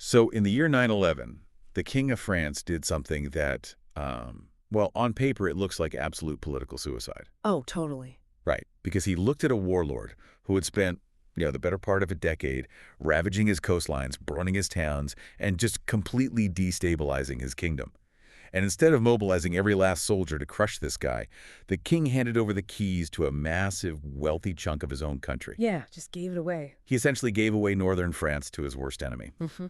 So in the year 911, the King of France did something that, well, on paper, it looks like absolute political suicide. Oh, totally. Right, because he looked at a warlord who had spent, the better part of a decade ravaging his coastlines, burning his towns, and just completely destabilizing his kingdom. And instead of mobilizing every last soldier to crush this guy, the king handed over the keys to a massive, wealthy chunk of his own country. Yeah, just gave it away. He essentially gave away northern France to his worst enemy. Mm-hmm.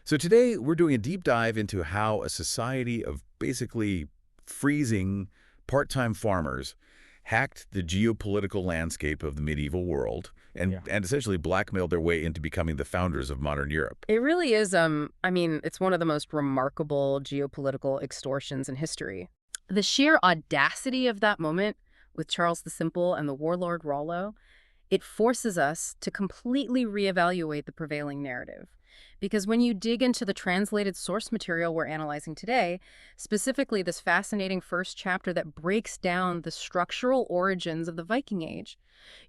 So today, we're doing a deep dive into how a society of basically freezing part-time farmers hacked the geopolitical landscape of the medieval world and essentially blackmailed their way into becoming the founders of modern Europe. It really is, it's one of the most remarkable geopolitical extortions in history. The sheer audacity of that moment with Charles the Simple and the warlord Rollo, it forces us to completely reevaluate the prevailing narrative. Because when you dig into the translated source material we're analyzing today, specifically this fascinating first chapter that breaks down the structural origins of the Viking Age,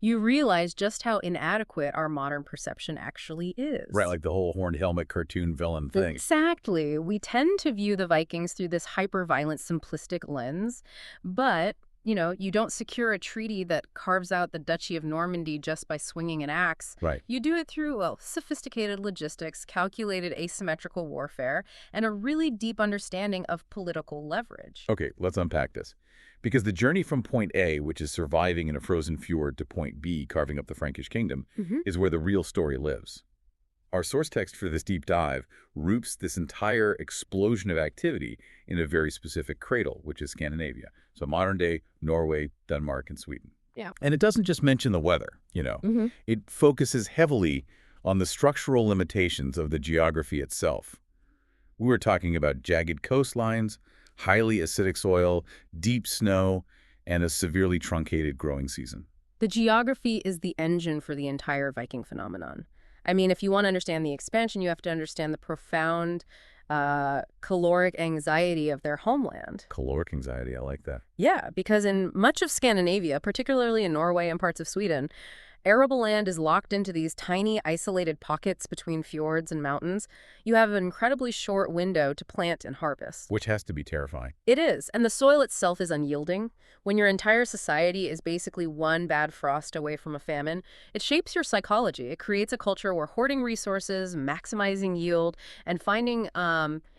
you realize just how inadequate our modern perception actually is. Right, like the whole horned helmet cartoon villain thing. Exactly. We tend to view the Vikings through this hyper-violent, simplistic lens, but you don't secure a treaty that carves out the Duchy of Normandy just by swinging an axe. Right. You do it through, sophisticated logistics, calculated asymmetrical warfare, and a really deep understanding of political leverage. Okay, let's unpack this. Because the journey from point A, which is surviving in a frozen fjord, to point B, carving up the Frankish kingdom, is where the real story lives. Our source text for this deep dive roots this entire explosion of activity in a very specific cradle, which is Scandinavia. So modern-day Norway, Denmark, and Sweden. Yeah. And it doesn't just mention the weather, It focuses heavily on the structural limitations of the geography itself. We were talking about jagged coastlines, highly acidic soil, deep snow, and a severely truncated growing season. The geography is the engine for the entire Viking phenomenon. If you want to understand the expansion, you have to understand the profound caloric anxiety of their homeland. Caloric anxiety, I like that. Yeah, because in much of Scandinavia, particularly in Norway and parts of Sweden, arable land is locked into these tiny, isolated pockets between fjords and mountains. You have an incredibly short window to plant and harvest. Which has to be terrifying. It is, and the soil itself is unyielding. When your entire society is basically one bad frost away from a famine, it shapes your psychology. It creates a culture where hoarding resources, maximizing yield, and finding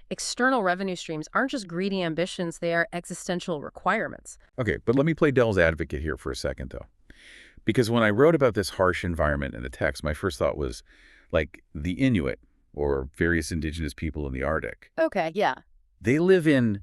external revenue streams aren't just greedy ambitions, they are existential requirements. Okay, but let me play devil's advocate here for a second, though. Because when I wrote about this harsh environment in the text, my first thought was, like, the Inuit, or various indigenous people in the Arctic. Okay, yeah. They live in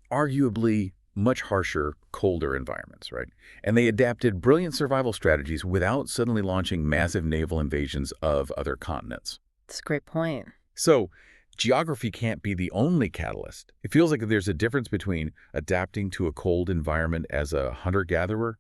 arguably much harsher, colder environments, right? And they adapted brilliant survival strategies without suddenly launching massive naval invasions of other continents. That's a great point. So geography can't be the only catalyst. It feels like there's a difference between adapting to a cold environment as a hunter-gatherer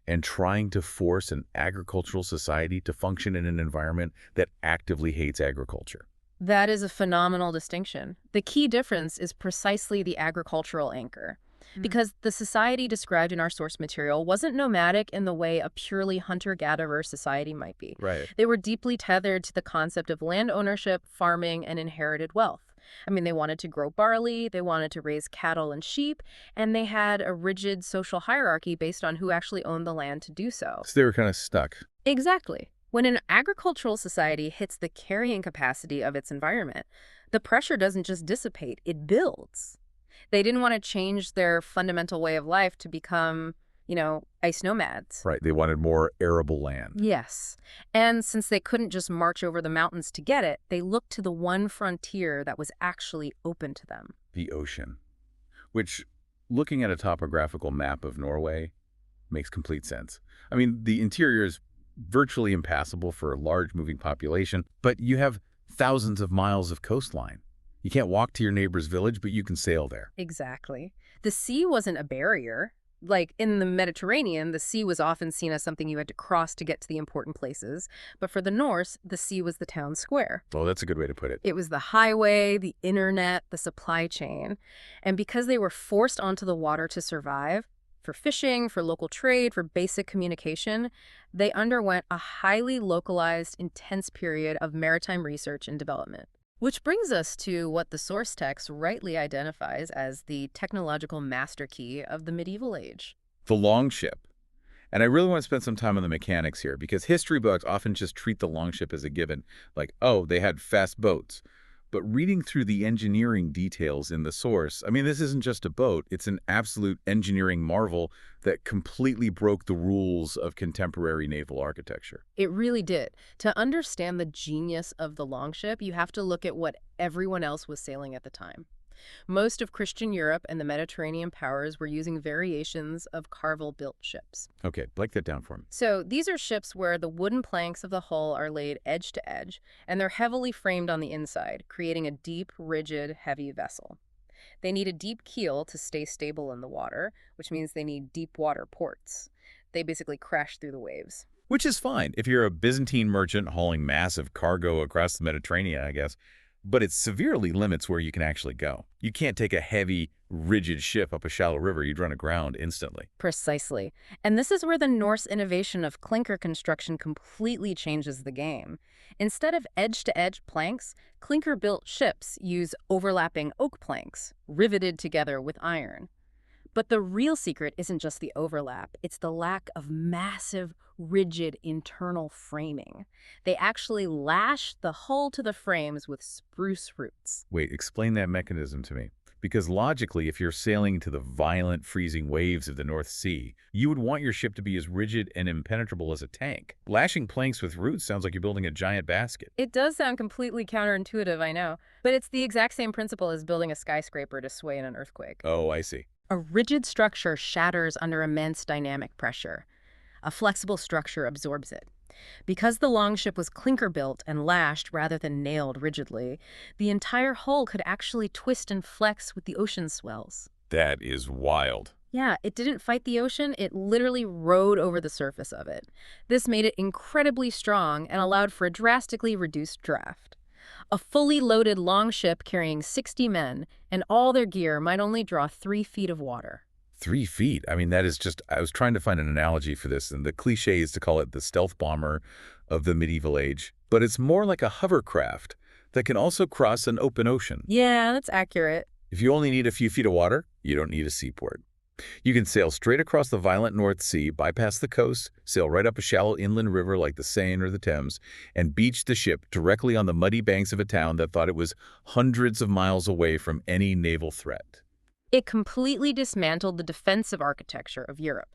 and trying to force an agricultural society to function in an environment that actively hates agriculture. That is a phenomenal distinction. The key difference is precisely the agricultural anchor. Because the society described in our source material wasn't nomadic in the way a purely hunter-gatherer society might be. Right. They were deeply tethered to the concept of land ownership, farming, and inherited wealth. They wanted to grow barley, they wanted to raise cattle and sheep, and they had a rigid social hierarchy based on who actually owned the land to do so. So they were kind of stuck. Exactly. When an agricultural society hits the carrying capacity of its environment, the pressure doesn't just dissipate, it builds. They didn't want to change their fundamental way of life to become, ice nomads. Right. They wanted more arable land. Yes. And since they couldn't just march over the mountains to get it, they looked to the one frontier that was actually open to them. The ocean. Which, looking at a topographical map of Norway, makes complete sense. The interior is virtually impassable for a large moving population, but you have thousands of miles of coastline. You can't walk to your neighbor's village, but you can sail there. Exactly. The sea wasn't a barrier. Like in the Mediterranean, the sea was often seen as something you had to cross to get to the important places. But for the Norse, the sea was the town square. Oh, that's a good way to put it. It was the highway, the internet, the supply chain. And because they were forced onto the water to survive, for fishing, for local trade, for basic communication, they underwent a highly localized, intense period of maritime research and development. Which brings us to what the source text rightly identifies as the technological master key of the medieval age. The longship. And I really want to spend some time on the mechanics here, because history books often just treat the longship as a given, like, oh, they had fast boats. But reading through the engineering details in the source, I mean, this isn't just a boat, it's an absolute engineering marvel that completely broke the rules of contemporary naval architecture. It really did. To understand the genius of the longship, you have to look at what everyone else was sailing at the time. Most of Christian Europe and the Mediterranean powers were using variations of Carvel-built ships. Okay, break that down for me. So these are ships where the wooden planks of the hull are laid edge to edge, and they're heavily framed on the inside, creating a deep, rigid, heavy vessel. They need a deep keel to stay stable in the water, which means they need deep water ports. They basically crash through the waves. Which is fine if you're a Byzantine merchant hauling massive cargo across the Mediterranean, I guess. But it severely limits where you can actually go. You can't take a heavy, rigid ship up a shallow river. You'd run aground instantly. Precisely. And this is where the Norse innovation of clinker construction completely changes the game. Instead of edge-to-edge planks, clinker-built ships use overlapping oak planks, riveted together with iron. But the real secret isn't just the overlap, it's the lack of massive, rigid internal framing. They actually lash the hull to the frames with spruce roots. Wait, explain that mechanism to me. Because logically, if you're sailing into the violent, freezing waves of the North Sea, you would want your ship to be as rigid and impenetrable as a tank. Lashing planks with roots sounds like you're building a giant basket. It does sound completely counterintuitive, I know, but it's the exact same principle as building a skyscraper to sway in an earthquake. Oh, I see. A rigid structure shatters under immense dynamic pressure. A flexible structure absorbs it. Because the longship was clinker-built and lashed rather than nailed rigidly, the entire hull could actually twist and flex with the ocean swells. That is wild. Yeah, it didn't fight the ocean, it literally rode over the surface of it. This made it incredibly strong and allowed for a drastically reduced draft. A fully loaded longship carrying 60 men and all their gear might only draw 3 feet of water. 3 feet? I mean, that is just, I was trying to find an analogy for this, and the cliche is to call it the stealth bomber of the medieval age. But it's more like a hovercraft that can also cross an open ocean. Yeah, that's accurate. If you only need a few feet of water, you don't need a seaport. You can sail straight across the violent North Sea, bypass the coast, sail right up a shallow inland river like the Seine or the Thames, and beach the ship directly on the muddy banks of a town that thought it was hundreds of miles away from any naval threat. It completely dismantled the defensive architecture of Europe.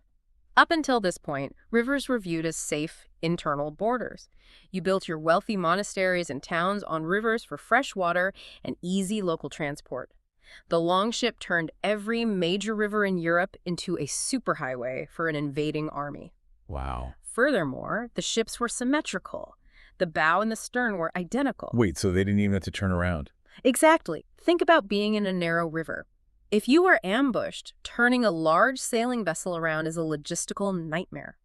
Up until this point, rivers were viewed as safe internal borders. You built your wealthy monasteries and towns on rivers for fresh water and easy local transport. The longship turned every major river in Europe into a superhighway for an invading army. Wow. Furthermore, the ships were symmetrical. The bow and the stern were identical. Wait, so they didn't even have to turn around? Exactly. Think about being in a narrow river. If you were ambushed, turning a large sailing vessel around is a logistical nightmare.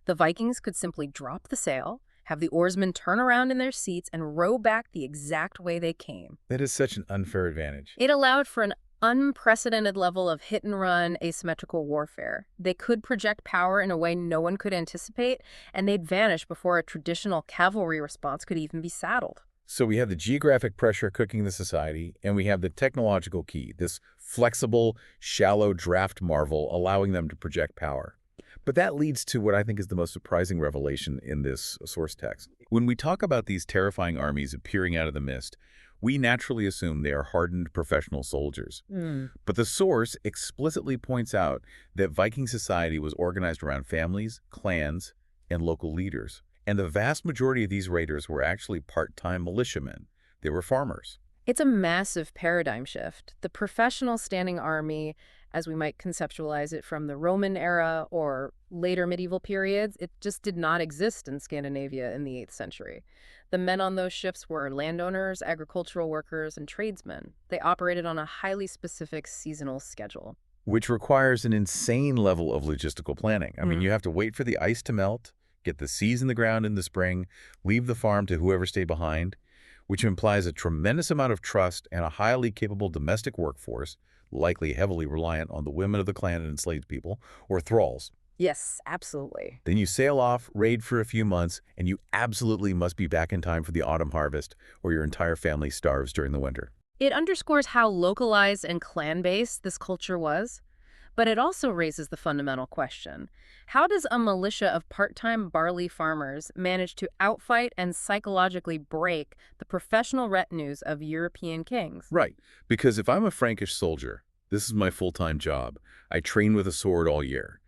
The Vikings could simply drop the sail, have the oarsmen turn around in their seats, and row back the exact way they came. That is such an unfair advantage. It allowed for an unprecedented level of hit-and-run asymmetrical warfare. They could project power in a way no one could anticipate, and they'd vanish before a traditional cavalry response could even be saddled. So we have the geographic pressure cooking the society, and we have the technological key, this flexible, shallow draft marvel allowing them to project power. But that leads to what I think is the most surprising revelation in this source text. When we talk about these terrifying armies appearing out of the mist, we naturally assume they are hardened professional soldiers. But the source explicitly points out that Viking society was organized around families, clans, and local leaders. And the vast majority of these raiders were actually part-time militiamen. They were farmers. It's a massive paradigm shift. The professional standing army, as we might conceptualize it from the Roman era or later medieval periods, it just did not exist in Scandinavia in the 8th century. The men on those ships were landowners, agricultural workers, and tradesmen. They operated on a highly specific seasonal schedule. Which requires an insane level of logistical planning. I mean, you have to wait for the ice to melt, get the seeds in the ground in the spring, leave the farm to whoever stayed behind, which implies a tremendous amount of trust and a highly capable domestic workforce, likely heavily reliant on the women of the clan and enslaved people, or thralls. Yes, absolutely. Then you sail off, raid for a few months, and you absolutely must be back in time for the autumn harvest, or your entire family starves during the winter. It underscores how localized and clan-based this culture was, but it also raises the fundamental question. How does a militia of part-time barley farmers manage to outfight and psychologically break the professional retinues of European kings? Right, because if I'm a Frankish soldier, this is my full-time job. I train with a sword all year.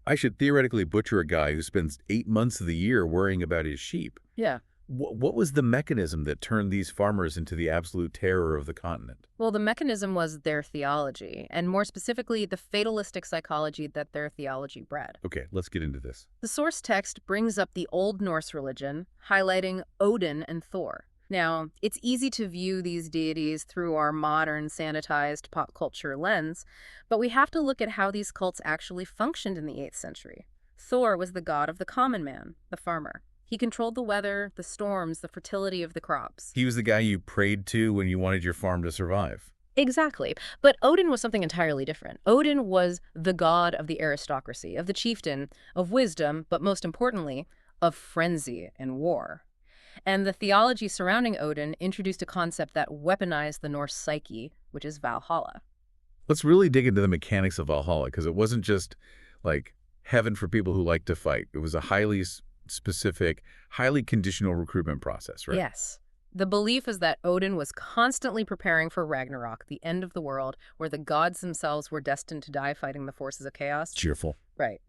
I should theoretically butcher a guy who spends 8 months of the year worrying about his sheep. Yeah. What was the mechanism that turned these farmers into the absolute terror of the continent? Well, the mechanism was their theology, and more specifically, the fatalistic psychology that their theology bred. Okay, let's get into this. The source text brings up the Old Norse religion, highlighting Odin and Thor. Now, it's easy to view these deities through our modern, sanitized pop culture lens, but we have to look at how these cults actually functioned in the 8th century. Thor was the god of the common man, the farmer. He controlled the weather, the storms, the fertility of the crops. He was the guy you prayed to when you wanted your farm to survive. Exactly. But Odin was something entirely different. Odin was the god of the aristocracy, of the chieftain, of wisdom, but most importantly, of frenzy and war. And the theology surrounding Odin introduced a concept that weaponized the Norse psyche, which is Valhalla. Let's really dig into the mechanics of Valhalla, because it wasn't just like heaven for people who like to fight. It was a highly specific, highly conditional recruitment process, right? Yes. The belief is that Odin was constantly preparing for Ragnarok, the end of the world, where the gods themselves were destined to die fighting the forces of chaos. Cheerful. Right.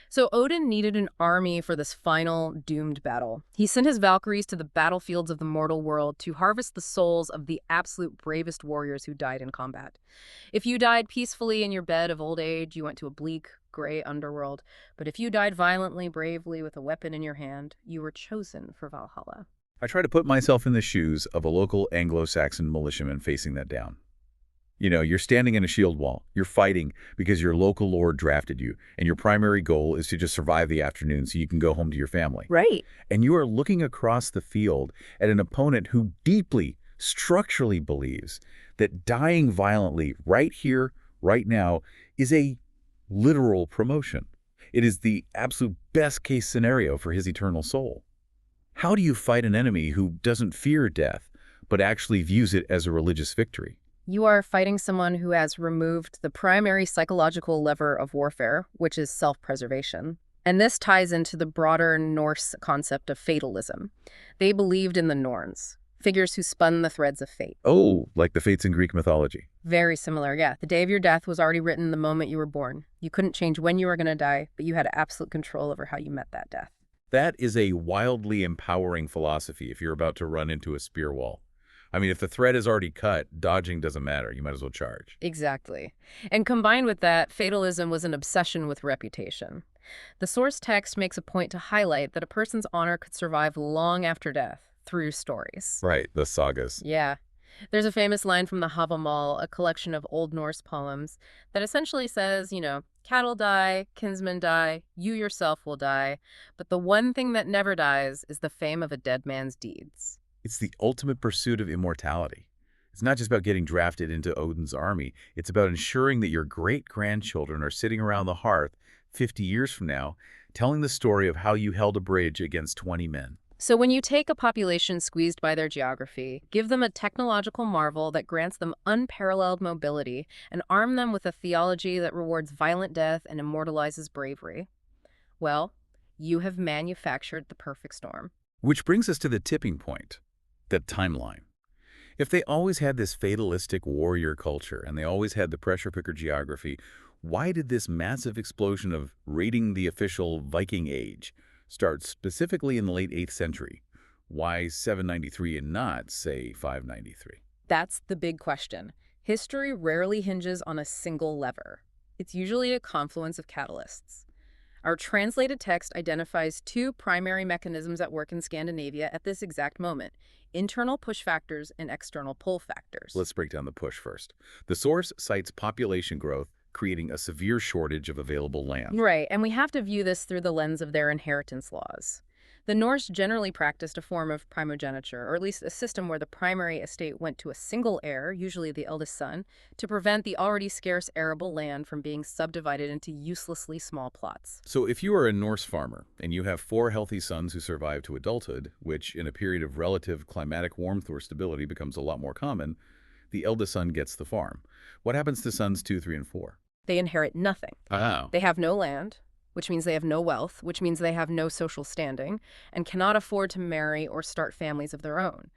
So Odin needed an army for this final doomed battle. He sent his Valkyries to the battlefields of the mortal world to harvest the souls of the absolute bravest warriors who died in combat. If you died peacefully in your bed of old age, you went to a bleak, gray underworld. But if you died violently, bravely, with a weapon in your hand, you were chosen for Valhalla. I try to put myself in the shoes of a local Anglo-Saxon militiaman facing that down. You know, you're standing in a shield wall. You're fighting because your local lord drafted you, and your primary goal is to just survive the afternoon so you can go home to your family. Right. And you are looking across the field at an opponent who deeply, structurally believes that dying violently right here, right now, is a literal promotion. It is the absolute best-case scenario for his eternal soul. How do you fight an enemy who doesn't fear death, but actually views it as a religious victory? You are fighting someone who has removed the primary psychological lever of warfare, which is self-preservation. And this ties into the broader Norse concept of fatalism. They believed in the Norns, figures who spun the threads of fate. Oh, like the fates in Greek mythology. Very similar, yeah. The day of your death was already written the moment you were born. You couldn't change when you were going to die, but you had absolute control over how you met that death. That is a wildly empowering philosophy if you're about to run into a spear wall. I mean, if the thread is already cut, dodging doesn't matter. You might as well charge. Exactly. And combined with that, fatalism was an obsession with reputation. The source text makes a point to highlight that a person's honor could survive long after death through stories. Right, the sagas. Yeah. There's a famous line from the Havamal, a collection of Old Norse poems, that essentially says, cattle die, kinsmen die, you yourself will die, but the one thing that never dies is the fame of a dead man's deeds. It's the ultimate pursuit of immortality. It's not just about getting drafted into Odin's army. It's about ensuring that your great-grandchildren are sitting around the hearth 50 years from now, telling the story of how you held a bridge against 20 men. So when you take a population squeezed by their geography, give them a technological marvel that grants them unparalleled mobility, and arm them with a theology that rewards violent death and immortalizes bravery, well, you have manufactured the perfect storm. Which brings us to the tipping point, that timeline. If they always had this fatalistic warrior culture and they always had the pressure cooker geography, why did this massive explosion of raiding the official Viking Age start specifically in the late 8th century? Why 793 and not, say, 593? That's the big question. History rarely hinges on a single lever. It's usually a confluence of catalysts. Our translated text identifies two primary mechanisms at work in Scandinavia at this exact moment: internal push factors and external pull factors. Let's break down the push first. The source cites population growth, creating a severe shortage of available land. Right, and we have to view this through the lens of their inheritance laws. The Norse generally practiced a form of primogeniture, or at least a system where the primary estate went to a single heir, usually the eldest son, to prevent the already scarce arable land from being subdivided into uselessly small plots. So if you are a Norse farmer and you have 4 healthy sons who survive to adulthood, which in a period of relative climatic warmth or stability becomes a lot more common, the eldest son gets the farm. What happens to sons 2, 3, and 4? They inherit nothing. Oh. They have no land, which means they have no wealth, which means they have no social standing, and cannot afford to marry or start families of their own.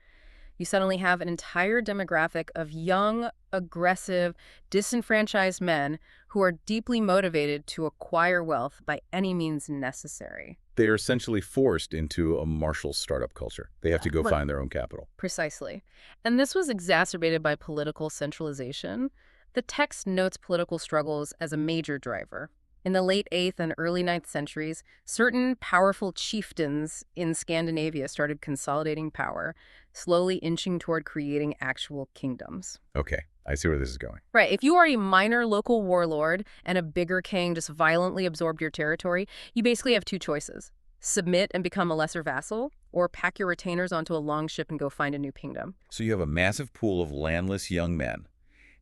You suddenly have an entire demographic of young, aggressive, disenfranchised men who are deeply motivated to acquire wealth by any means necessary. They are essentially forced into a martial startup culture. They have to go find their own capital. Precisely. And this was exacerbated by political centralization. The text notes political struggles as a major driver. In the late 8th and early 9th centuries, certain powerful chieftains in Scandinavia started consolidating power, slowly inching toward creating actual kingdoms. Okay, I see where this is going. Right. If you are a minor local warlord and a bigger king just violently absorbed your territory, you basically have 2 choices. Submit and become a lesser vassal, or pack your retainers onto a longship and go find a new kingdom. So you have a massive pool of landless young men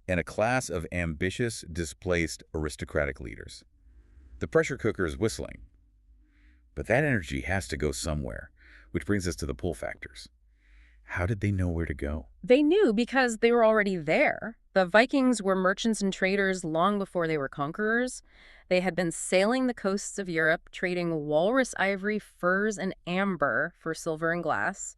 and a class of ambitious, displaced aristocratic leaders. The pressure cooker is whistling. But that energy has to go somewhere, which brings us to the pull factors. How did they know where to go? They knew because they were already there. The Vikings were merchants and traders long before they were conquerors. They had been sailing the coasts of Europe, trading walrus ivory, furs, and amber for silver and glass.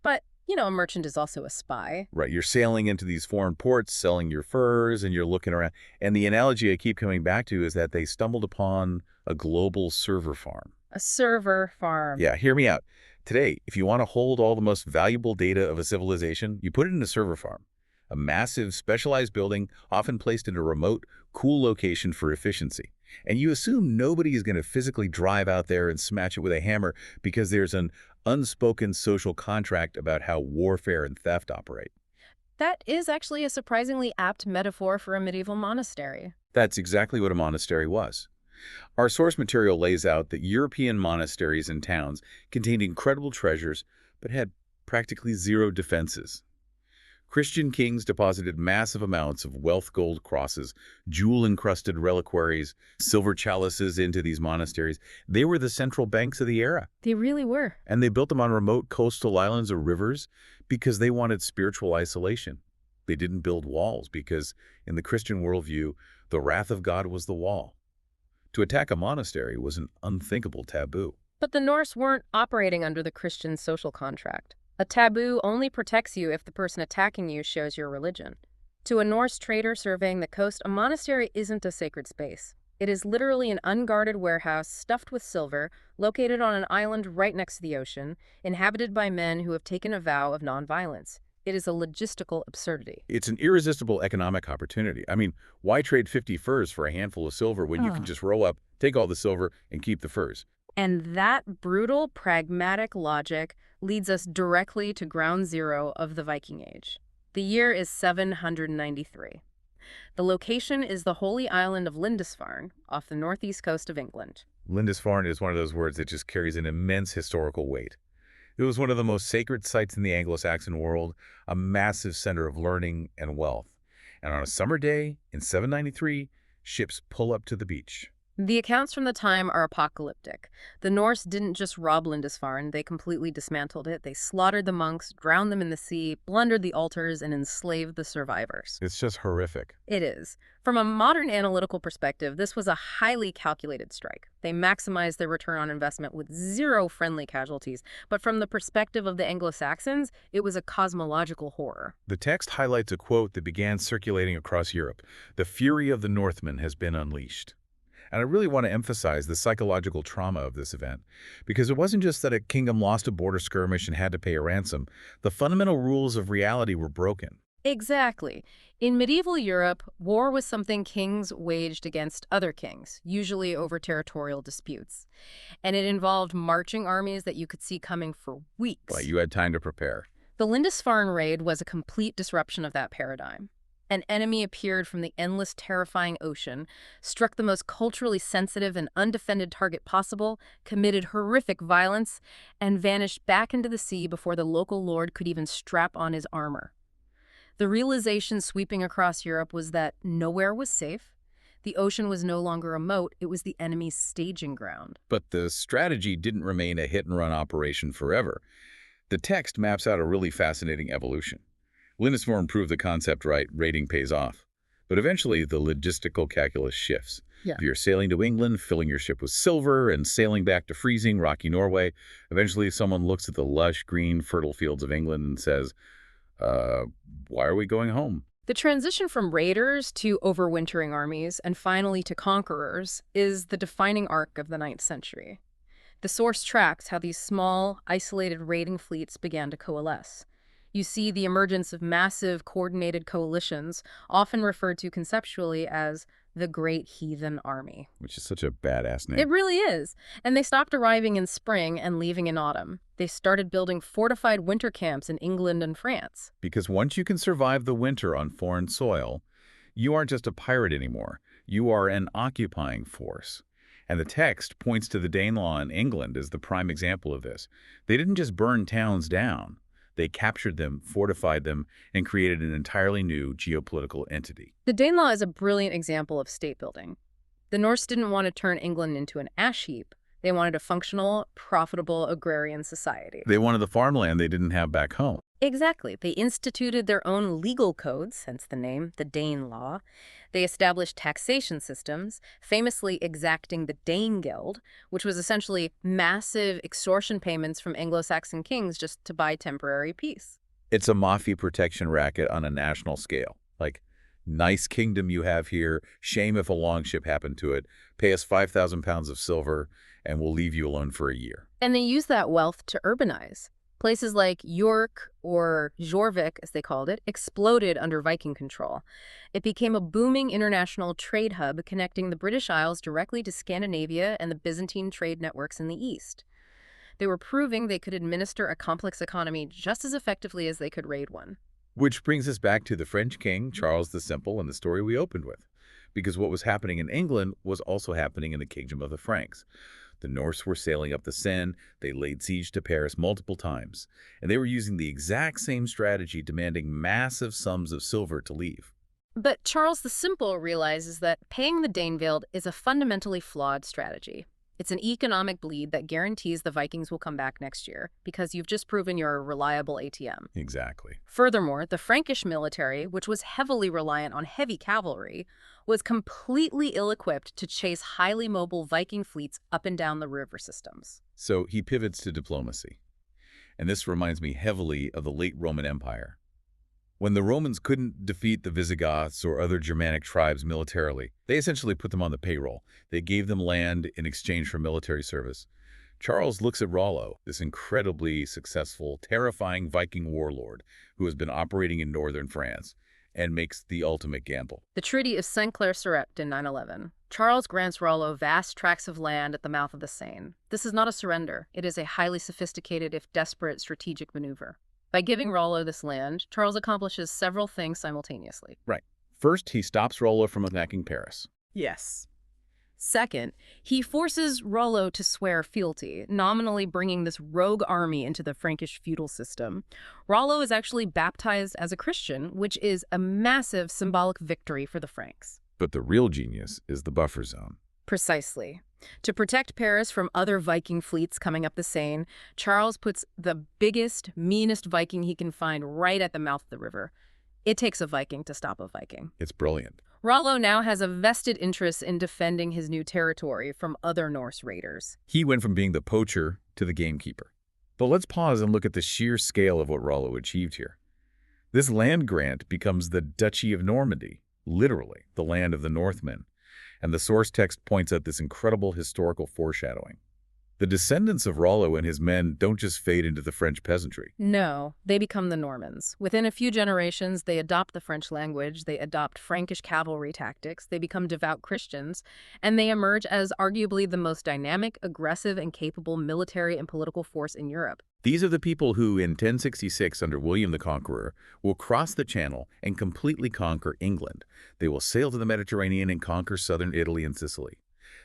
But a merchant is also a spy. Right, you're sailing into these foreign ports, selling your furs, and you're looking around. And the analogy I keep coming back to is that they stumbled upon a global server farm. A server farm. Yeah, hear me out. Today, if you want to hold all the most valuable data of a civilization, you put it in a server farm. A massive, specialized building, often placed in a remote, cool location for efficiency. And you assume nobody is going to physically drive out there and smash it with a hammer because there's an unspoken social contract about how warfare and theft operate. That is actually a surprisingly apt metaphor for a medieval monastery. That's exactly what a monastery was. Our source material lays out that European monasteries and towns contained incredible treasures, but had practically 0 defenses. Christian kings deposited massive amounts of wealth gold crosses, jewel-encrusted reliquaries, silver chalices into these monasteries. They were the central banks of the era. They really were. And they built them on remote coastal islands or rivers because they wanted spiritual isolation. They didn't build walls because, in the Christian worldview, the wrath of God was the wall. To attack a monastery was an unthinkable taboo. But the Norse weren't operating under the Christian social contract. A taboo only protects you if the person attacking you shares your religion. To a Norse trader surveying the coast, a monastery isn't a sacred space. It is literally an unguarded warehouse stuffed with silver, located on an island right next to the ocean, inhabited by men who have taken a vow of nonviolence. It is a logistical absurdity. It's an irresistible economic opportunity. I mean, why trade 50 furs for a handful of silver when you can just roll up, take all the silver, and keep the furs? And that brutal, pragmatic logic leads us directly to ground zero of the Viking Age. The year is 793. The location is the holy island of Lindisfarne, off the northeast coast of England. Lindisfarne is one of those words that just carries an immense historical weight. It was one of the most sacred sites in the Anglo-Saxon world, a massive center of learning and wealth. And on a summer day in 793, ships pull up to the beach. The accounts from the time are apocalyptic. The Norse didn't just rob Lindisfarne, they completely dismantled it. They slaughtered the monks, drowned them in the sea, plundered the altars, and enslaved the survivors. It's just horrific. It is. From a modern analytical perspective, this was a highly calculated strike. They maximized their return on investment with 0 friendly casualties. But from the perspective of the Anglo-Saxons, it was a cosmological horror. The text highlights a quote that began circulating across Europe. "The fury of the Northmen has been unleashed." And I really want to emphasize the psychological trauma of this event, because it wasn't just that a kingdom lost a border skirmish and had to pay a ransom. The fundamental rules of reality were broken. Exactly. In medieval Europe, war was something kings waged against other kings, usually over territorial disputes. And it involved marching armies that you could see coming for weeks. But you had time to prepare. The Lindisfarne raid was a complete disruption of that paradigm. An enemy appeared from the endless, terrifying ocean, struck the most culturally sensitive and undefended target possible, committed horrific violence, and vanished back into the sea before the local lord could even strap on his armor. The realization sweeping across Europe was that nowhere was safe. The ocean was no longer a moat, it was the enemy's staging ground. But the strategy didn't remain a hit-and-run operation forever. The text maps out a really fascinating evolution. Lindisfarne proved the concept right, raiding pays off. But eventually, the logistical calculus shifts. Yeah. If you're sailing to England, filling your ship with silver, and sailing back to freezing, rocky Norway, eventually someone looks at the lush, green, fertile fields of England and says, why are we going home? The transition from raiders to overwintering armies and finally to conquerors is the defining arc of the 9th century. The source tracks how these small, isolated raiding fleets began to coalesce. You see the emergence of massive, coordinated coalitions, often referred to conceptually as the Great Heathen Army. Which is such a badass name. It really is. And they stopped arriving in spring and leaving in autumn. They started building fortified winter camps in England and France. Because once you can survive the winter on foreign soil, you aren't just a pirate anymore. You are an occupying force. And the text points to the Danelaw in England as the prime example of this. They didn't just burn towns down. They captured them, fortified them, and created an entirely new geopolitical entity. The Danelaw is a brilliant example of state building. The Norse didn't want to turn England into an ash heap. They wanted a functional, profitable agrarian society. They wanted the farmland they didn't have back home. Exactly. They instituted their own legal codes, hence the name, the Danelaw. They established taxation systems, famously exacting the Danegeld, which was essentially massive extortion payments from Anglo-Saxon kings just to buy temporary peace. It's a mafia protection racket on a national scale. Like, nice kingdom you have here, shame if a longship happened to it, pay us 5,000 pounds of silver, and we'll leave you alone for a year. And they use that wealth to urbanize. Places like York, or Jorvik, as they called it, exploded under Viking control. It became a booming international trade hub connecting the British Isles directly to Scandinavia and the Byzantine trade networks in the East. They were proving they could administer a complex economy just as effectively as they could raid one. Which brings us back to the French king, Charles the Simple, and the story we opened with. Because what was happening in England was also happening in the kingdom of the Franks. The Norse were sailing up the Seine, they laid siege to Paris multiple times, and they were using the exact same strategy, demanding massive sums of silver to leave. But Charles the Simple realizes that paying the Danegeld is a fundamentally flawed strategy. It's an economic bleed that guarantees the Vikings will come back next year, because you've just proven you're a reliable ATM. Exactly. Furthermore, the Frankish military, which was heavily reliant on heavy cavalry, was completely ill-equipped to chase highly mobile Viking fleets up and down the river systems. So he pivots to diplomacy. And this reminds me heavily of the late Roman Empire. When the Romans couldn't defeat the Visigoths or other Germanic tribes militarily, they essentially put them on the payroll. They gave them land in exchange for military service. Charles looks at Rollo, this incredibly successful, terrifying Viking warlord who has been operating in northern France, and makes the ultimate gamble. The Treaty of Saint-Clair-sur-Epte in 911. Charles grants Rollo vast tracts of land at the mouth of the Seine. This is not a surrender. It is a highly sophisticated, if desperate, strategic maneuver. By giving Rollo this land, Charles accomplishes several things simultaneously. Right. First, he stops Rollo from attacking Paris. Yes. Second, he forces Rollo to swear fealty, nominally bringing this rogue army into the Frankish feudal system. Rollo is actually baptized as a Christian, which is a massive symbolic victory for the Franks. But the real genius is the buffer zone. Precisely. To protect Paris from other Viking fleets coming up the Seine, Charles puts the biggest, meanest Viking he can find right at the mouth of the river. It takes a Viking to stop a Viking. It's brilliant. Rollo now has a vested interest in defending his new territory from other Norse raiders. He went from being the poacher to the gamekeeper. But let's pause and look at the sheer scale of what Rollo achieved here. This land grant becomes the Duchy of Normandy, literally the land of the Northmen. And the source text points out this incredible historical foreshadowing. The descendants of Rollo and his men don't just fade into the French peasantry. No, they become the Normans. Within a few generations, they adopt the French language, they adopt Frankish cavalry tactics, they become devout Christians, and they emerge as arguably the most dynamic, aggressive, and capable military and political force in Europe. These are the people who, in 1066 under William the Conqueror, will cross the Channel and completely conquer England. They will sail to the Mediterranean and conquer southern Italy and Sicily.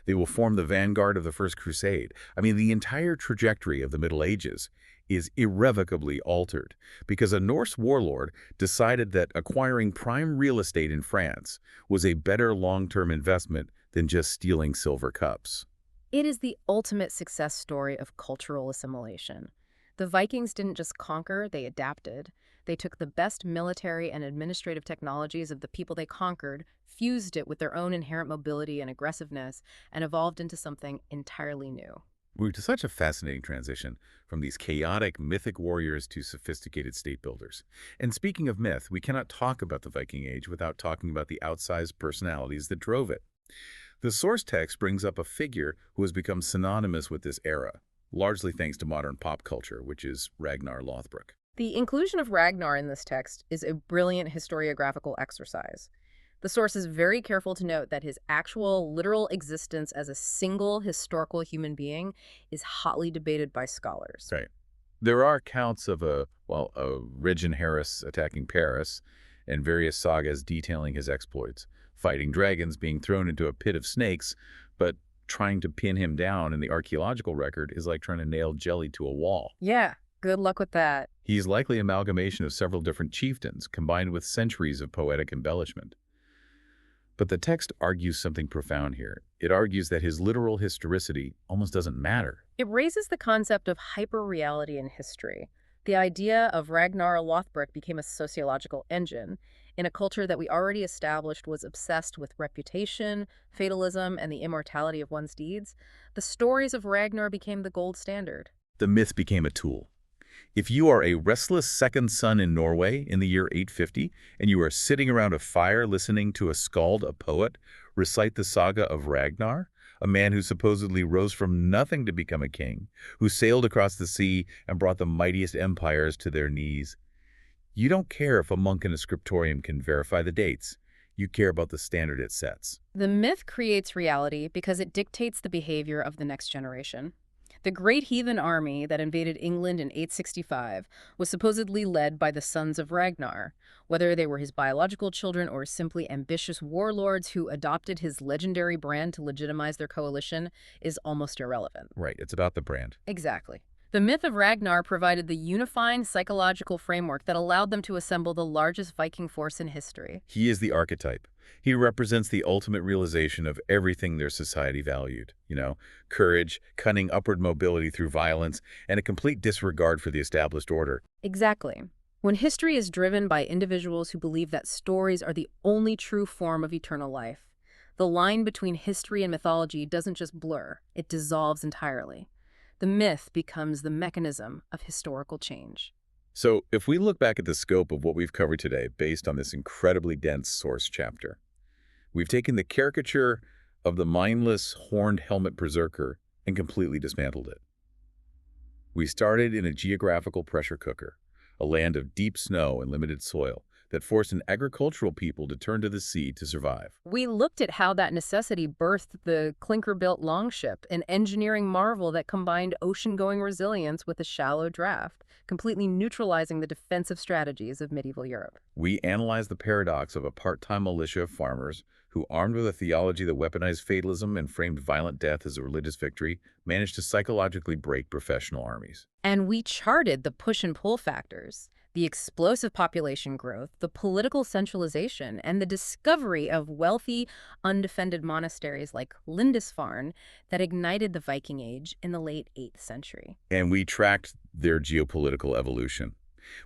They will form the vanguard of the First Crusade. I mean, the entire trajectory of the Middle Ages is irrevocably altered because a Norse warlord decided that acquiring prime real estate in France was a better long-term investment than just stealing silver cups. It is the ultimate success story of cultural assimilation. The Vikings didn't just conquer, they adapted. They took the best military and administrative technologies of the people they conquered, fused it with their own inherent mobility and aggressiveness, and evolved into something entirely new. We're to such a fascinating transition from these chaotic, mythic warriors to sophisticated state builders. And speaking of myth, we cannot talk about the Viking Age without talking about the outsized personalities that drove it. The source text brings up a figure who has become synonymous with this era, largely thanks to modern pop culture, which is Ragnar Lothbrok. The inclusion of Ragnar in this text is a brilliant historiographical exercise. The source is very careful to note that his actual, literal existence as a single historical human being is hotly debated by scholars. Right. There are accounts of a Reg Harris attacking Paris and various sagas detailing his exploits, fighting dragons, being thrown into a pit of snakes, but trying to pin him down in the archaeological record is like trying to nail jelly to a wall. Yeah, good luck with that. He's likely an amalgamation of several different chieftains, combined with centuries of poetic embellishment. But the text argues something profound here. It argues that his literal historicity almost doesn't matter. It raises the concept of hyperreality in history. The idea of Ragnar Lothbrok became a sociological engine in a culture that we already established was obsessed with reputation, fatalism, and the immortality of one's deeds. The stories of Ragnar became the gold standard. The myth became a tool. If you are a restless second son in Norway in the year 850, and you are sitting around a fire listening to a skald, a poet, recite the saga of Ragnar, a man who supposedly rose from nothing to become a king, who sailed across the sea and brought the mightiest empires to their knees, you don't care if a monk in a scriptorium can verify the dates. You care about the standard it sets. The myth creates reality because it dictates the behavior of the next generation. The great heathen army that invaded England in 865 was supposedly led by the sons of Ragnar. Whether they were his biological children or simply ambitious warlords who adopted his legendary brand to legitimize their coalition is almost irrelevant. Right, it's about the brand. Exactly. The myth of Ragnar provided the unifying psychological framework that allowed them to assemble the largest Viking force in history. He is the archetype. He represents the ultimate realization of everything their society valued. Courage, cunning upward mobility through violence, and a complete disregard for the established order. Exactly. When history is driven by individuals who believe that stories are the only true form of eternal life, the line between history and mythology doesn't just blur, it dissolves entirely. The myth becomes the mechanism of historical change. So, if we look back at the scope of what we've covered today based on this incredibly dense source chapter, we've taken the caricature of the mindless, horned helmet berserker and completely dismantled it. We started in a geographical pressure cooker, a land of deep snow and limited soil that forced an agricultural people to turn to the sea to survive. We looked at how that necessity birthed the clinker-built longship, an engineering marvel that combined ocean-going resilience with a shallow draft, completely neutralizing the defensive strategies of medieval Europe. We analyzed the paradox of a part-time militia of farmers who, armed with a theology that weaponized fatalism and framed violent death as a religious victory, managed to psychologically break professional armies. And we charted the push and pull factors, the explosive population growth, the political centralization, and the discovery of wealthy, undefended monasteries like Lindisfarne that ignited the Viking Age in the late 8th century. And we tracked their geopolitical evolution.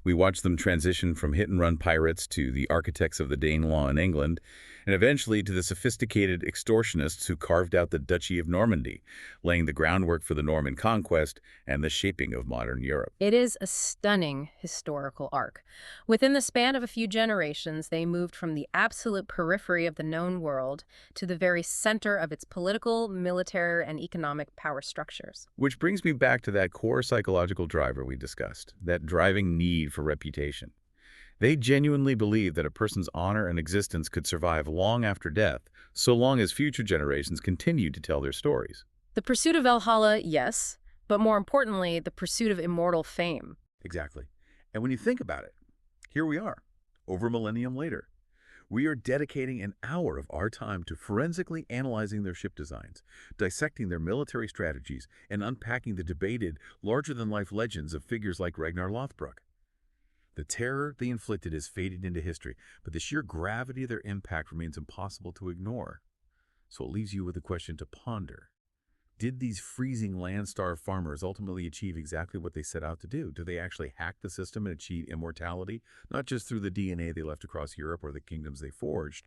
We watch them transition from hit-and-run pirates to the architects of the Danelaw in England, and eventually to the sophisticated extortionists who carved out the Duchy of Normandy, laying the groundwork for the Norman conquest and the shaping of modern Europe. It is a stunning historical arc. Within the span of a few generations, they moved from the absolute periphery of the known world to the very center of its political, military, and economic power structures. Which brings me back to that core psychological driver we discussed, that driving need for reputation. They genuinely believed that a person's honor and existence could survive long after death, so long as future generations continued to tell their stories. The pursuit of Valhalla, yes, but more importantly, the pursuit of immortal fame. Exactly. And when you think about it, here we are, over a millennium later. We are dedicating an hour of our time to forensically analyzing their ship designs, dissecting their military strategies, and unpacking the debated, larger-than-life legends of figures like Ragnar Lothbrok. The terror they inflicted has faded into history, but the sheer gravity of their impact remains impossible to ignore. So it leaves you with a question to ponder. Did these freezing land-starved farmers ultimately achieve exactly what they set out to do? Do they actually hack the system and achieve immortality, not just through the DNA they left across Europe or the kingdoms they forged,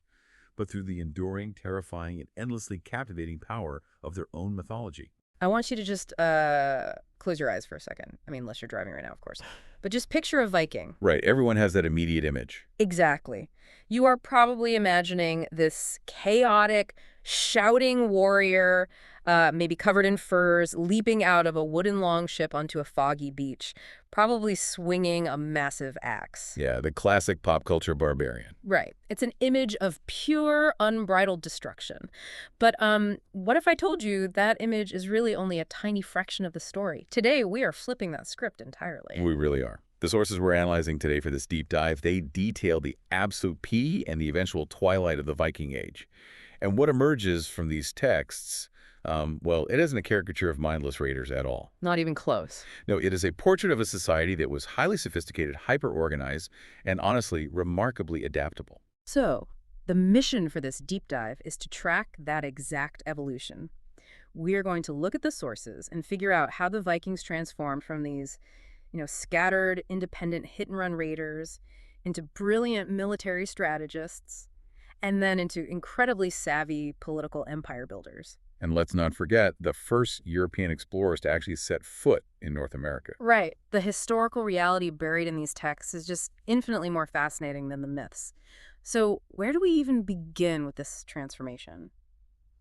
but through the enduring, terrifying, and endlessly captivating power of their own mythology? I want you to just close your eyes for a second. I mean, unless you're driving right now, of course. But just picture a Viking. Right, everyone has that immediate image. Exactly. You are probably imagining this chaotic, shouting warrior, maybe covered in furs, leaping out of a wooden longship onto a foggy beach, probably swinging a massive axe. Yeah, the classic pop culture barbarian. Right. It's an image of pure, unbridled destruction. But what if I told you that image is really only a tiny fraction of the story? Today, we are flipping that script entirely. We really are. The sources we're analyzing today for this deep dive, they detail the absolute peak and the eventual twilight of the Viking Age. And what emerges from these texts, well, it isn't a caricature of mindless raiders at all. Not even close. No, it is a portrait of a society that was highly sophisticated, hyper-organized, and honestly, remarkably adaptable. So, the mission for this deep dive is to track that exact evolution. We are going to look at the sources and figure out how the Vikings transformed from these, scattered, independent hit-and-run raiders into brilliant military strategists, and then into incredibly savvy political empire builders. And let's not forget the first European explorers to actually set foot in North America. Right. The historical reality buried in these texts is just infinitely more fascinating than the myths. So where do we even begin with this transformation?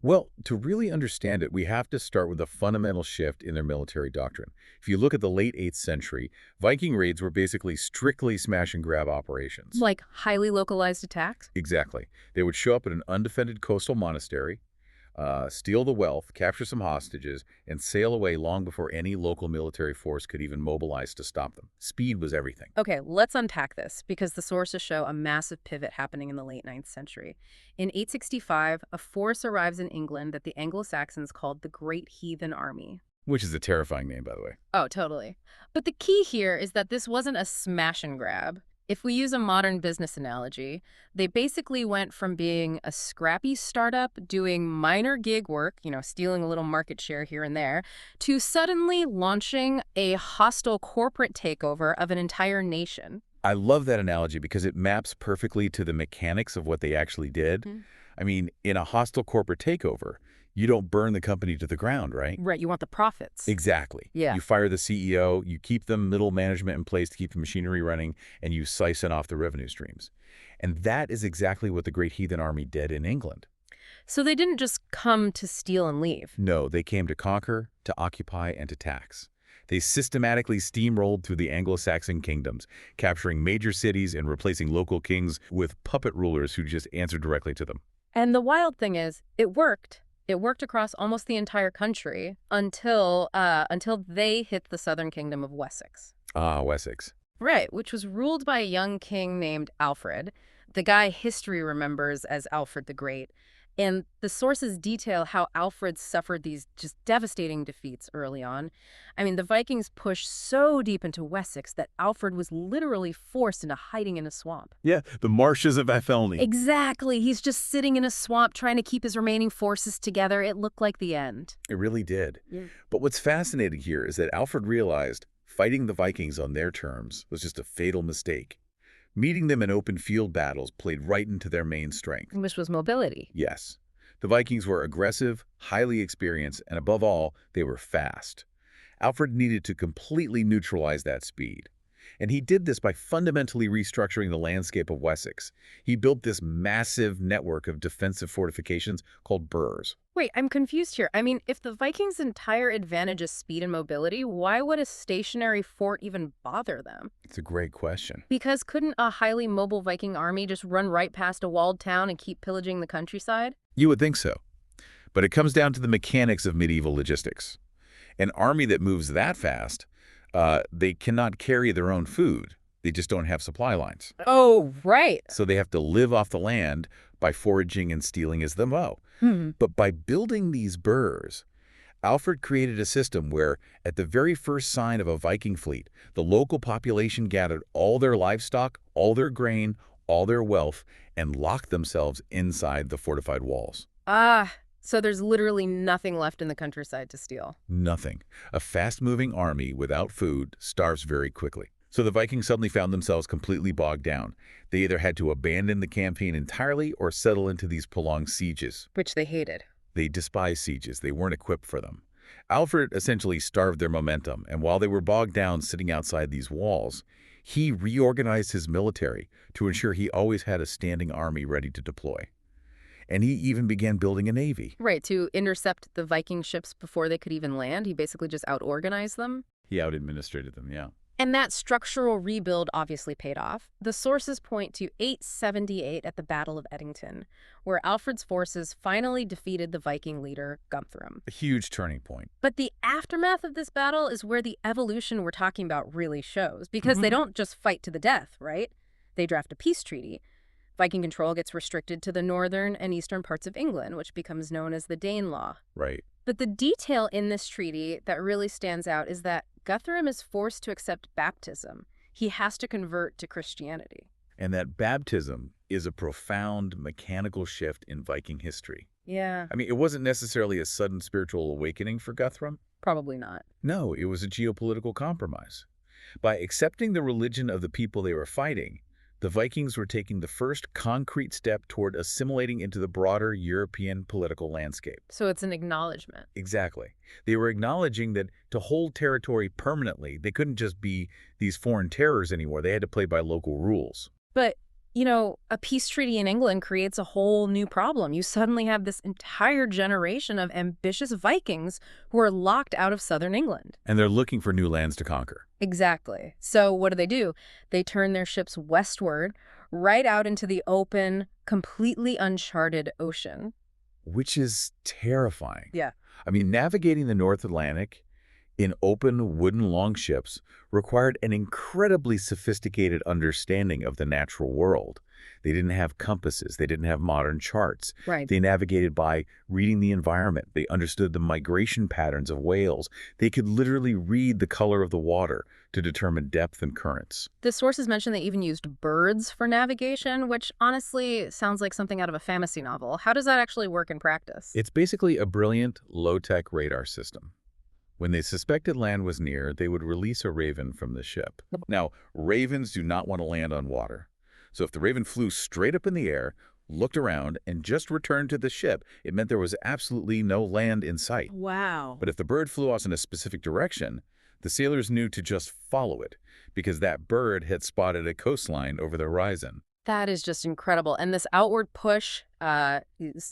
Well, to really understand it, we have to start with a fundamental shift in their military doctrine. If you look at the late 8th century, Viking raids were basically strictly smash-and-grab operations. Like highly localized attacks? Exactly. They would show up at an undefended coastal monastery, steal the wealth, capture some hostages, and sail away long before any local military force could even mobilize to stop them. Speed was everything. Okay, let's unpack this, because the sources show a massive pivot happening in the late 9th century. In 865, a force arrives in England that the Anglo-Saxons called the Great Heathen Army. Which is a terrifying name, by the way. Oh, totally. But the key here is that this wasn't a smash and grab. If we use a modern business analogy, they basically went from being a scrappy startup doing minor gig work, stealing a little market share here and there, to suddenly launching a hostile corporate takeover of an entire nation. I love that analogy because it maps perfectly to the mechanics of what they actually did. I mean, in a hostile corporate takeover, you don't burn the company to the ground, right? Right, you want the profits. Exactly. Yeah. You fire the CEO, you keep the middle management in place to keep the machinery running, and you siphon off the revenue streams. And that is exactly what the Great Heathen Army did in England. So they didn't just come to steal and leave. No, they came to conquer, to occupy, and to tax. They systematically steamrolled through the Anglo-Saxon kingdoms, capturing major cities and replacing local kings with puppet rulers who just answered directly to them. And the wild thing is, it worked. It worked across almost the entire country until they hit the southern kingdom of Wessex. Ah, Wessex. Right, which was ruled by a young king named Alfred, the guy history remembers as Alfred the Great. And the sources detail how Alfred suffered these just devastating defeats early on. I mean, the Vikings pushed so deep into Wessex that Alfred was literally forced into hiding in a swamp. Yeah, the marshes of Athelney. Exactly. He's just sitting in a swamp trying to keep his remaining forces together. It looked like the end. It really did. Yeah. But what's fascinating here is that Alfred realized, Fighting the Vikings on their terms was just a fatal mistake. Meeting them in open field battles played right into their main strength. Which was mobility. Yes. The Vikings were aggressive, highly experienced, and above all, they were fast. Alfred needed to completely neutralize that speed. And he did this by fundamentally restructuring the landscape of Wessex. He built this massive network of defensive fortifications called burhs. Wait, I'm confused here. I mean, if the Vikings' entire advantage is speed and mobility, why would a stationary fort even bother them? It's a great question. Because couldn't a highly mobile Viking army just run right past a walled town and keep pillaging the countryside? You would think so. But it comes down to the mechanics of medieval logistics. An army that moves that fast, they cannot carry their own food. They just don't have supply lines. Oh, right. So they have to live off the land by foraging and stealing as they go. But by building these burhs, Alfred created a system where, at the very first sign of a Viking fleet, the local population gathered all their livestock, all their grain, all their wealth, and locked themselves inside the fortified walls. So there's literally nothing left in the countryside to steal. Nothing. A fast-moving army without food starves very quickly. So the Vikings suddenly found themselves completely bogged down. They either had to abandon the campaign entirely or settle into these prolonged sieges. Which they hated. They despised sieges. They weren't equipped for them. Alfred essentially starved their momentum, and while they were bogged down sitting outside these walls, he reorganized his military to ensure he always had a standing army ready to deploy. And he even began building a navy. Right, to intercept the Viking ships before they could even land. He basically just out-organized them. He out-administrated them, yeah. And that structural rebuild obviously paid off. The sources point to 878 at the Battle of Edington, where Alfred's forces finally defeated the Viking leader, Guthrum. A huge turning point. But the aftermath of this battle is where the evolution we're talking about really shows, because they don't just fight to the death, right? They draft a peace treaty. Viking control gets restricted to the northern and eastern parts of England, which becomes known as the Danelaw. Right. But the detail in this treaty that really stands out is that Guthrum is forced to accept baptism. He has to convert to Christianity. And that baptism is a profound mechanical shift in Viking history. Yeah. I mean, it wasn't necessarily a sudden spiritual awakening for Guthrum. Probably not. No, it was a geopolitical compromise. By accepting the religion of the people they were fighting, the Vikings were taking the first concrete step toward assimilating into the broader European political landscape. So it's an acknowledgement. Exactly. They were acknowledging that to hold territory permanently, they couldn't just be these foreign terrors anymore. They had to play by local rules. But, you know, a peace treaty in England creates a whole new problem. You suddenly have this entire generation of ambitious Vikings who are locked out of southern England. And they're looking for new lands to conquer. Exactly. So what do? They turn their ships westward, right out into the open, completely uncharted ocean. Which is terrifying. Yeah. I mean, navigating the North Atlantic in open wooden longships required an incredibly sophisticated understanding of the natural world. They didn't have compasses. They didn't have modern charts. Right. They navigated by reading the environment. They understood the migration patterns of whales. They could literally read the color of the water to determine depth and currents. The sources mention they even used birds for navigation, which honestly sounds like something out of a fantasy novel. How does that actually work in practice? It's basically a brilliant, low-tech radar system. When they suspected land was near, they would release a raven from the ship. Now, ravens do not want to land on water. So if the raven flew straight up in the air, looked around, and just returned to the ship, it meant there was absolutely no land in sight. Wow. But if the bird flew off in a specific direction, the sailors knew to just follow it, because that bird had spotted a coastline over the horizon. That is just incredible. And this outward push,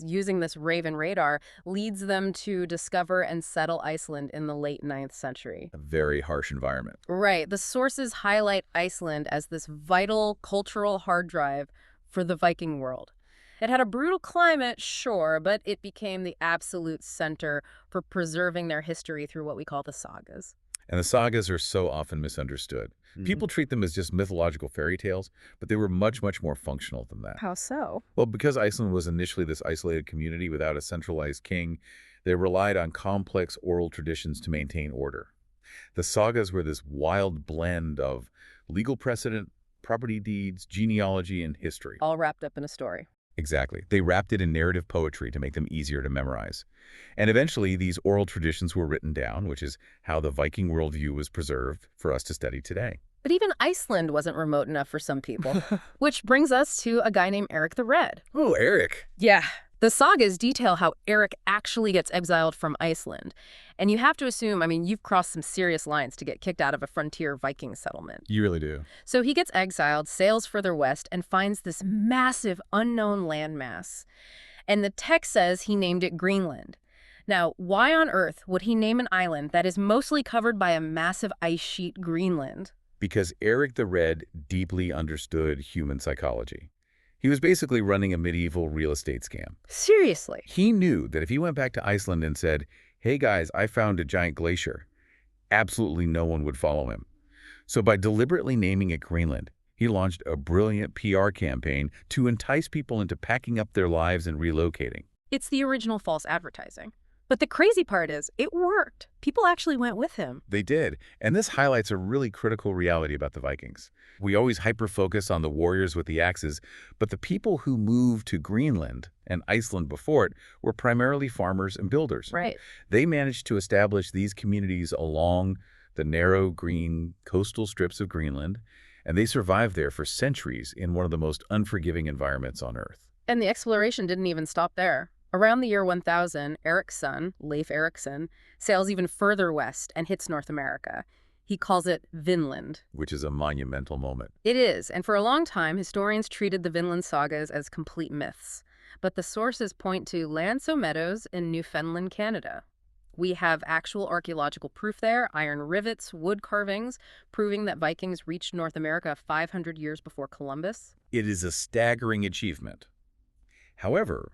using this raven radar, leads them to discover and settle Iceland in the late 9th century. A very harsh environment. Right. The sources highlight Iceland as this vital cultural hard drive for the Viking world. It had a brutal climate, sure, but it became the absolute center for preserving their history through what we call the sagas. And the sagas are so often misunderstood. People treat them as just mythological fairy tales, but they were much, much more functional than that. How so? Well, because Iceland was initially this isolated community without a centralized king, they relied on complex oral traditions to maintain order. The sagas were this wild blend of legal precedent, property deeds, genealogy, and history. All wrapped up in a story. Exactly. They wrapped it in narrative poetry to make them easier to memorize. And eventually, these oral traditions were written down, which is how the Viking worldview was preserved for us to study today. But even Iceland wasn't remote enough for some people. Which brings us to a guy named Eric the Red. Oh, Eric. Yeah. The sagas detail how Eric actually gets exiled from Iceland. And you have to assume, I mean, you've crossed some serious lines to get kicked out of a frontier Viking settlement. You really do. So he gets exiled, sails further west, and finds this massive unknown landmass. And the text says he named it Greenland. Now, why on earth would he name an island that is mostly covered by a massive ice sheet Greenland? Because Eric the Red deeply understood human psychology. He was basically running a medieval real estate scam. Seriously? He knew that if he went back to Iceland and said, "Hey guys, I found a giant glacier," absolutely no one would follow him. So by deliberately naming it Greenland, he launched a brilliant PR campaign to entice people into packing up their lives and relocating. It's the original false advertising. But the crazy part is, it worked. People actually went with him. They did, and this highlights a really critical reality about the Vikings. We always hyper-focus on the warriors with the axes, but the people who moved to Greenland and Iceland before it were primarily farmers and builders. Right. They managed to establish these communities along the narrow green coastal strips of Greenland, and they survived there for centuries in one of the most unforgiving environments on Earth. And the exploration didn't even stop there. Around the year 1000, Erik's son, Leif Erikson, sails even further west and hits North America. He calls it Vinland. Which is a monumental moment. It is, and for a long time, historians treated the Vinland sagas as complete myths. But the sources point to Lanso Meadows in Newfoundland, Canada. We have actual archaeological proof there, iron rivets, wood carvings, proving that Vikings reached North America 500 years before Columbus. It is a staggering achievement. However,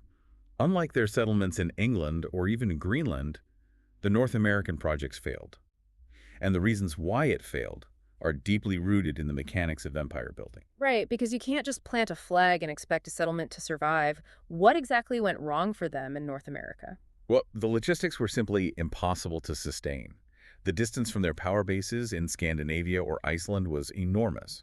unlike their settlements in England or even Greenland, the North American projects failed. And the reasons why it failed are deeply rooted in the mechanics of empire building. Right, because you can't just plant a flag and expect a settlement to survive. What exactly went wrong for them in North America? Well, the logistics were simply impossible to sustain. The distance from their power bases in Scandinavia or Iceland was enormous.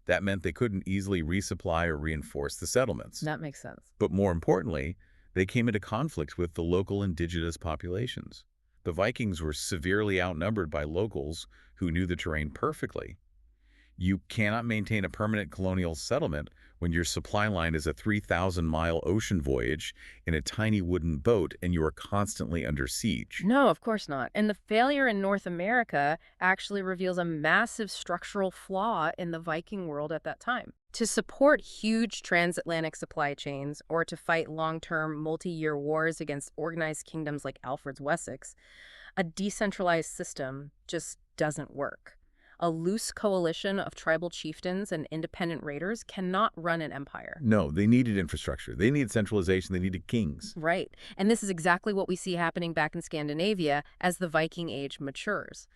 That meant they couldn't easily resupply or reinforce the settlements. That makes sense. But more importantly, they came into conflict with the local indigenous populations. The Vikings were severely outnumbered by locals who knew the terrain perfectly. You cannot maintain a permanent colonial settlement when your supply line is a 3,000-mile ocean voyage in a tiny wooden boat and you are constantly under siege. No, of course not. And the failure in North America actually reveals a massive structural flaw in the Viking world at that time. To support huge transatlantic supply chains or to fight long-term, multi-year wars against organized kingdoms like Alfred's Wessex, a decentralized system just doesn't work. A loose coalition of tribal chieftains and independent raiders cannot run an empire. No, they needed infrastructure. They needed centralization. They needed kings. Right. And this is exactly what we see happening back in Scandinavia as the Viking Age matures.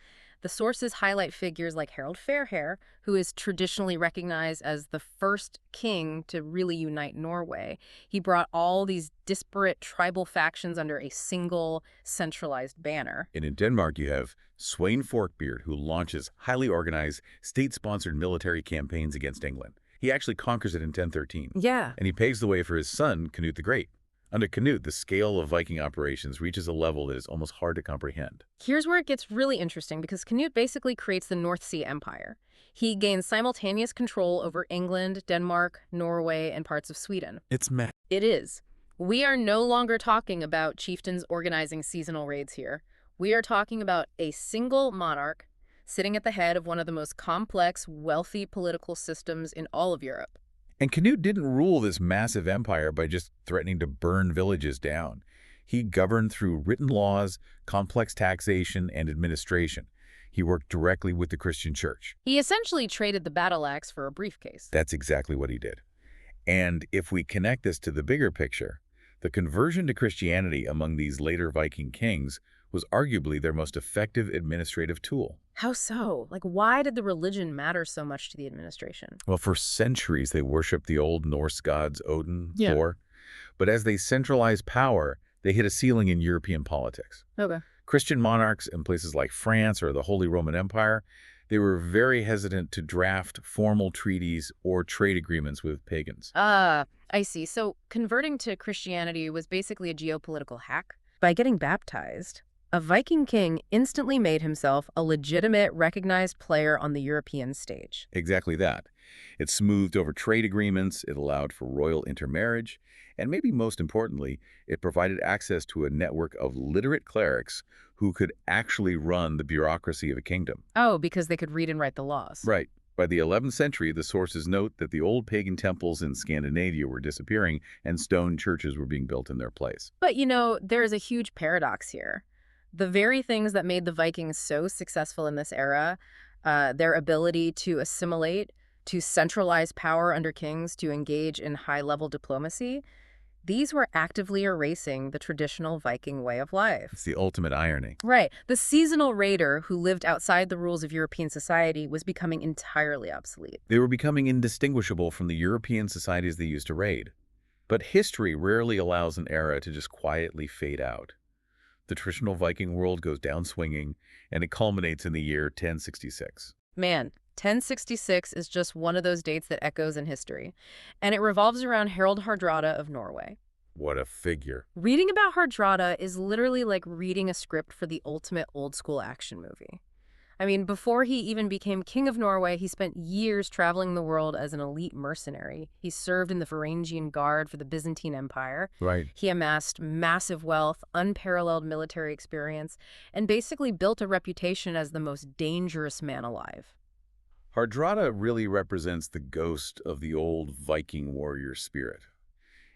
The sources highlight figures like Harald Fairhair, who is traditionally recognized as the first king to really unite Norway. He brought all these disparate tribal factions under a single centralized banner. And in Denmark, you have Sweyn Forkbeard, who launches highly organized, state-sponsored military campaigns against England. He actually conquers it in 1013. Yeah. And he paves the way for his son, Canute the Great. Under Canute, the scale of Viking operations reaches a level that is almost hard to comprehend. Here's where it gets really interesting, because Canute basically creates the North Sea Empire. He gains simultaneous control over England, Denmark, Norway, and parts of Sweden. It's mad. It is. We are no longer talking about chieftains organizing seasonal raids here. We are talking about a single monarch sitting at the head of one of the most complex, wealthy political systems in all of Europe. And Canute didn't rule this massive empire by just threatening to burn villages down. He governed through written laws, complex taxation, and administration. He worked directly with the Christian church. He essentially traded the battle axe for a briefcase. That's exactly what he did. And if we connect this to the bigger picture, the conversion to Christianity among these later Viking kings was arguably their most effective administrative tool. How so? Like, why did the religion matter so much to the administration? Well, for centuries, they worshipped the old Norse gods Odin, Thor. But as they centralized power, they hit a ceiling in European politics. Okay. Christian monarchs in places like France or the Holy Roman Empire They were very hesitant to draft formal treaties or trade agreements with pagans. I see. So converting to Christianity was basically a geopolitical hack. By getting baptized, a Viking king instantly made himself a legitimate, recognized player on the European stage. Exactly that. It smoothed over trade agreements, it allowed for royal intermarriage, and maybe most importantly, it provided access to a network of literate clerics who could actually run the bureaucracy of a kingdom. Oh, because they could read and write the laws. Right. By the 11th century, the sources note that the old pagan temples in Scandinavia were disappearing and stone churches were being built in their place. But, there is a huge paradox here. The very things that made the Vikings so successful in this era, their ability to assimilate, to centralize power under kings, to engage in high-level diplomacy, these were actively erasing the traditional Viking way of life. It's the ultimate irony. Right. The seasonal raider who lived outside the rules of European society was becoming entirely obsolete. They were becoming indistinguishable from the European societies they used to raid. But history rarely allows an era to just quietly fade out. The traditional Viking world goes down swinging, and it culminates in the year 1066. Man, 1066 is just one of those dates that echoes in history, and it revolves around Harald Hardrada of Norway. What a figure. Reading about Hardrada is literally like reading a script for the ultimate old-school action movie. I mean, before he even became king of Norway, he spent years traveling the world as an elite mercenary. He served in the Varangian Guard for the Byzantine Empire. Right. He amassed massive wealth, unparalleled military experience, and basically built a reputation as the most dangerous man alive. Hardrada really represents the ghost of the old Viking warrior spirit.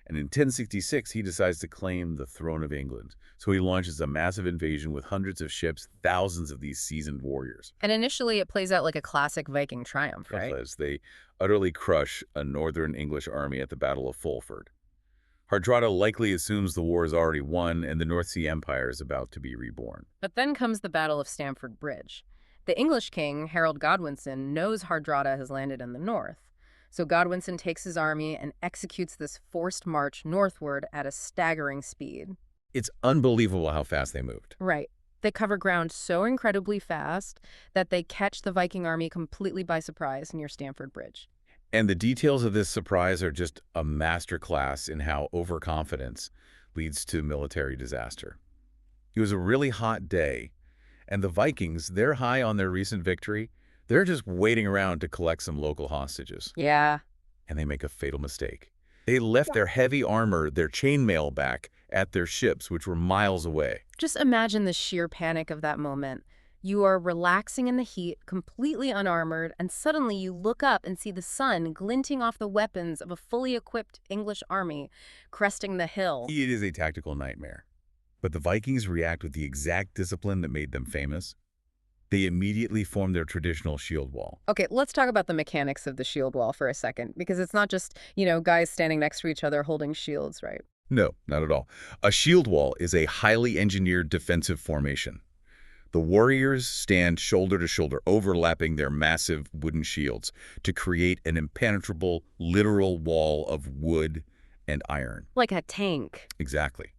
And in 1066, he decides to claim the throne of England. So he launches a massive invasion with hundreds of ships, thousands of these seasoned warriors. And initially, it plays out like a classic Viking triumph, right? As they utterly crush a northern English army at the Battle of Fulford. Hardrada likely assumes the war is already won and the North Sea Empire is about to be reborn. But then comes the Battle of Stamford Bridge. The English king, Harold Godwinson, knows Hardrada has landed in the north. So Godwinson takes his army and executes this forced march northward at a staggering speed. It's unbelievable how fast they moved. Right. They cover ground so incredibly fast that they catch the Viking army completely by surprise near Stamford Bridge. And the details of this surprise are just a masterclass in how overconfidence leads to military disaster. It was a really hot day, and the Vikings, they're high on their recent victory. They're just waiting around to collect some local hostages. Yeah. And they make a fatal mistake. They left their heavy armor, their chainmail back at their ships, which were miles away. Just imagine the sheer panic of that moment. You are relaxing in the heat, completely unarmored, and suddenly you look up and see the sun glinting off the weapons of a fully equipped English army cresting the hill. It is a tactical nightmare. But the Vikings react with the exact discipline that made them famous. They immediately form their traditional shield wall. Okay, let's talk about the mechanics of the shield wall for a second, because it's not just, guys standing next to each other holding shields, right? No, not at all. A shield wall is a highly engineered defensive formation. The warriors stand shoulder to shoulder, overlapping their massive wooden shields to create an impenetrable, literal wall of wood and iron. Like a tank. Exactly.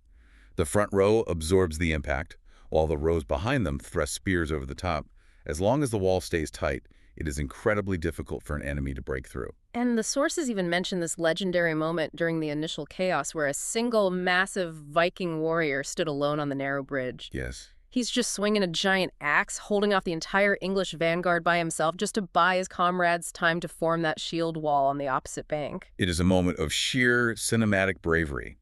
The front row absorbs the impact, while the rows behind them thrust spears over the top. As long as the wall stays tight, it is incredibly difficult for an enemy to break through. And the sources even mention this legendary moment during the initial chaos where a single massive Viking warrior stood alone on the narrow bridge. Yes. He's just swinging a giant axe, holding off the entire English vanguard by himself just to buy his comrades time to form that shield wall on the opposite bank. It is a moment of sheer cinematic bravery.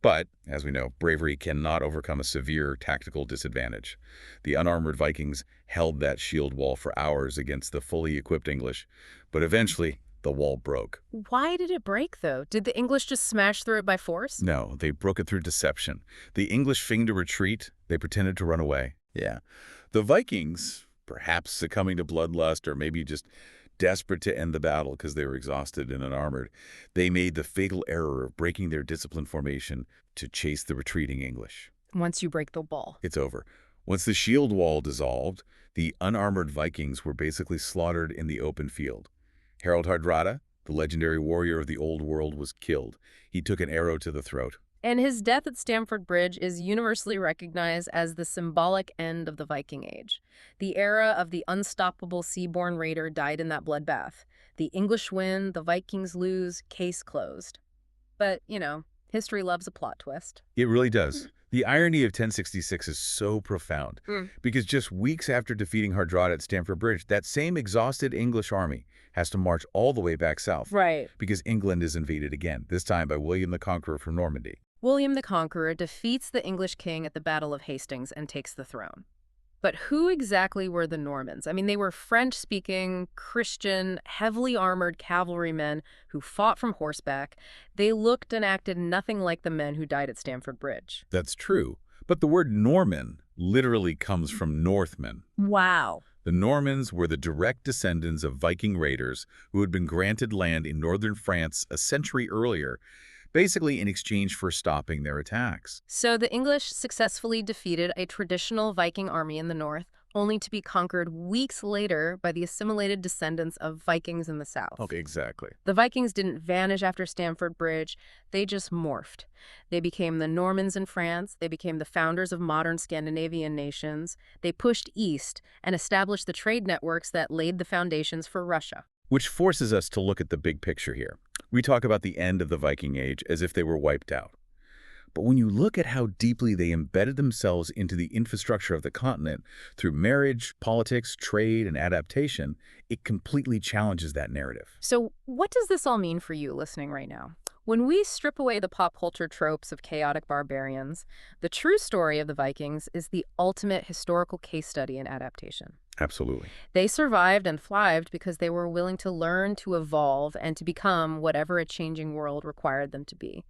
But, as we know, bravery cannot overcome a severe tactical disadvantage. The unarmored Vikings held that shield wall for hours against the fully equipped English, but eventually the wall broke. Why did it break, though? Did the English just smash through it by force? No, they broke it through deception. The English feigned a retreat. They pretended to run away. Yeah. The Vikings, perhaps succumbing to bloodlust or maybe just desperate to end the battle because they were exhausted and unarmored, they made the fatal error of breaking their disciplined formation to chase the retreating English. Once you break the wall. It's over. Once the shield wall dissolved, the unarmored Vikings were basically slaughtered in the open field. Harald Hardrada, the legendary warrior of the Old World, was killed. He took an arrow to the throat. And his death at Stamford Bridge is universally recognized as the symbolic end of the Viking Age. The era of the unstoppable seaborne raider died in that bloodbath. The English win, the Vikings lose, case closed. But, history loves a plot twist. It really does. The irony of 1066 is so profound, because just weeks after defeating Hardrada at Stamford Bridge, that same exhausted English army has to march all the way back south. Right. Because England is invaded again, this time by William the Conqueror from Normandy. William the Conqueror defeats the English king at the Battle of Hastings and takes the throne. But who exactly were the Normans? I mean, they were French-speaking, Christian, heavily armored cavalrymen who fought from horseback. They looked and acted nothing like the men who died at Stamford Bridge. That's true. But the word Norman literally comes from Northmen. Wow. The Normans were the direct descendants of Viking raiders who had been granted land in northern France a century earlier, basically in exchange for stopping their attacks. So the English successfully defeated a traditional Viking army in the north, only to be conquered weeks later by the assimilated descendants of Vikings in the south. Okay, exactly. The Vikings didn't vanish after Stamford Bridge. They just morphed. They became the Normans in France. They became the founders of modern Scandinavian nations. They pushed east and established the trade networks that laid the foundations for Russia. Which forces us to look at the big picture here. We talk about the end of the Viking Age as if they were wiped out. But when you look at how deeply they embedded themselves into the infrastructure of the continent through marriage, politics, trade, and adaptation, it completely challenges that narrative. So what does this all mean for you listening right now? When we strip away the pop culture tropes of chaotic barbarians, the true story of the Vikings is the ultimate historical case study in adaptation. Absolutely. They survived and thrived because they were willing to learn, to evolve, and to become whatever a changing world required them to be.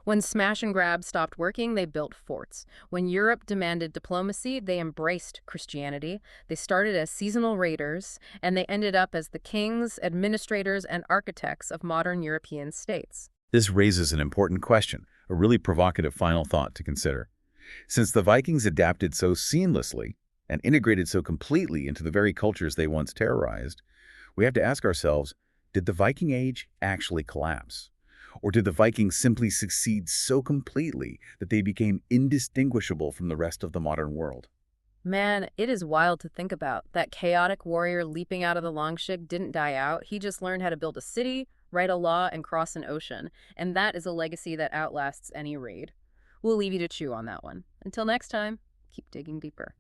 When smash and grab stopped working, they built forts. When Europe demanded diplomacy, they embraced Christianity. They started as seasonal raiders, and they ended up as the kings, administrators, and architects of modern European states. This raises an important question, a really provocative final thought to consider. Since the Vikings adapted so seamlessly and integrated so completely into the very cultures they once terrorized, we have to ask ourselves, did the Viking Age actually collapse? Or did the Vikings simply succeed so completely that they became indistinguishable from the rest of the modern world? Man, it is wild to think about. That chaotic warrior leaping out of the longship didn't die out. He just learned how to build a city, write a law, and cross an ocean. And that is a legacy that outlasts any raid. We'll leave you to chew on that one. Until next time, keep digging deeper.